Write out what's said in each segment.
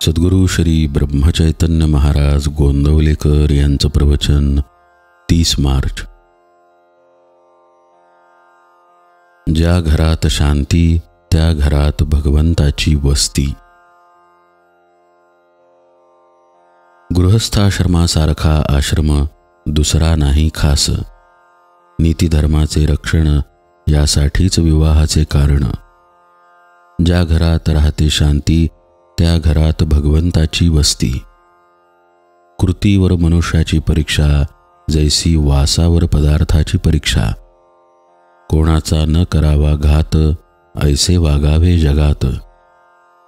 सद्गुरु श्री ब्रह्मचैतन्य महाराज गोंदवलेकर यांचं प्रवचन 30 मार्च। ज्या घरात शांती त्या घरात भगवंताची वस्ती। गृहस्थाश्रमासारखा आश्रम दुसरा नाही खास। नीतिधर्माचे रक्षण यासाठीच विवाहाचे कारण। ज्या घरात राहते शांती त्या घरात भगवंताची वस्ती। कृतीवर मनुष्याची परीक्षा जैसी वासावर पदार्थाची परीक्षा। कोणाचा न करावा घात ऐसे वागावे जगात।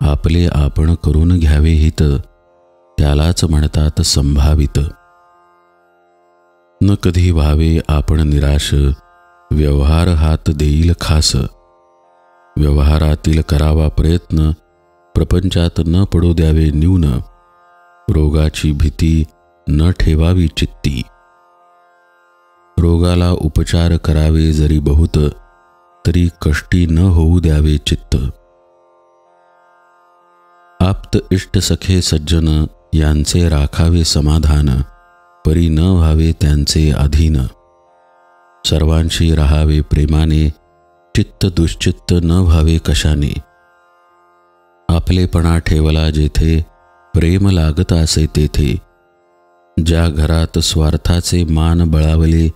आपले आपण करून घ्यावे हित त्यालाच म्हणतात संभावित। न कधी व्हावे आपण निराश व्यवहार हात देईल खास। व्यवहारातील करावा प्रयत्न प्रपंचात न पडू द्यावे न्यून। रोगाची भीती न ठेवावी चित्ती। रोगाला उपचार करावे जरी बहुत तरी कष्टी न होऊ द्यावे चित्त। आप्त इष्ट सखे सज्जन यांचे राखावे समाधान परी न व्हावे त्यांचे अधीन। सर्वांशी राहावे प्रेमाने चित्त दुश्चित्त न व्हावे कशाने। आपलेपणा ठेवला जेथे प्रेम लागत असे तेथे। ज्या घरात स्वार्थाचे मान बळावले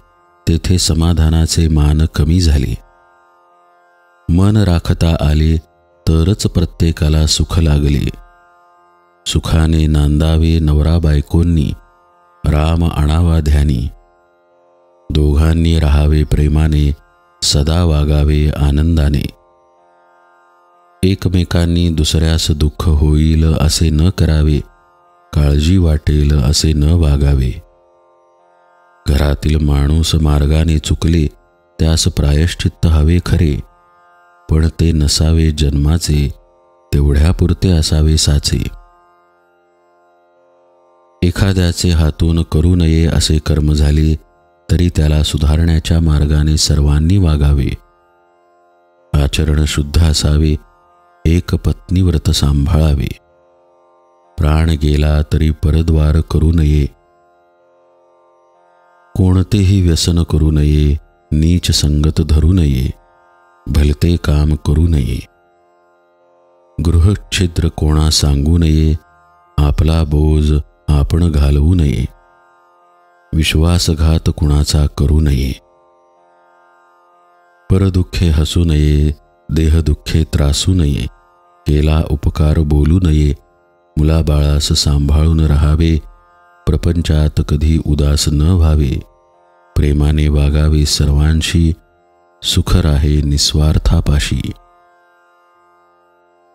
तेथे समाधानाचे मान कमी झाले। मन राखता आले तरच प्रत्येकाला सुख लागले। सुखाने नांदावे नवरा बायकोंनी राम आणावा ध्यानी। दोघांनी राहावे प्रेमाने सदा वागावे आनंदाने। एकमेकांनी दुसऱ्यास दुःख होईल असे न करावे काळजी वाटेल असे न वागावे। घरातील माणूस मार्गाने चुकले त्यास प्रायश्चित्त हवे खरे पण ते नसावे जन्माचे तेवढ्यापुरते असावे साचे। एखाद्याचे हातून करू नये असे कर्म झाले तरी त्याला सुधारण्याच्या मार्गाने सर्वांनी वागावे। आचरण शुद्ध असावे एक पत्नीव्रत सांभाळावे। प्राण गेला तरी परद्वार करू नये। कोणतेही व्यसन करू नये नीच संगत धरू नये भलते काम करू नये। गृहच्छिद्र कोणा सांगू नये आपला बोज आपण घालवू नये। विश्वासघात कुणाचा करू नये। परदुःखे हसू नये देहदुःखे त्रासू नये। केला उपकार बोलू नये मुलाबाळास सांभाळून राहावे। प्रपंचात कधी उदास न व्हावे। प्रेमाने वागावे सर्वांशी सुख राहे निस्वार्थापाशी।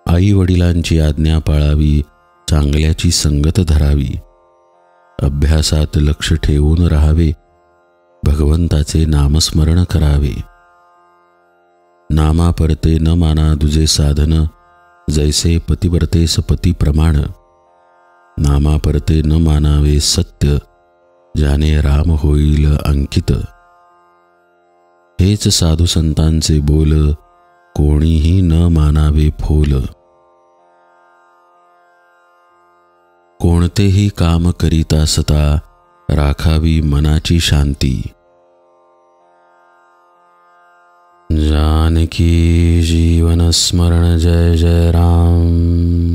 आई वडिलांची आज्ञा पाळावी चांगल्याची संगत धरावी। अभ्यासात लक्ष ठेवून राहावे भगवंताचे नामस्मरण करावे। नामापरते न माना दुजे साधन जैसे पतिव्रतेस पती प्रमाण। नामापरते न मानावे सत्य ज्याने राम होईल अंकित। हेच साधू संतांचे बोल कोणीही न मानावे फोल। कोणतेही काम करीत असता राखावी मनाची शांती। जानकी जीवन स्मरण जय जय राम।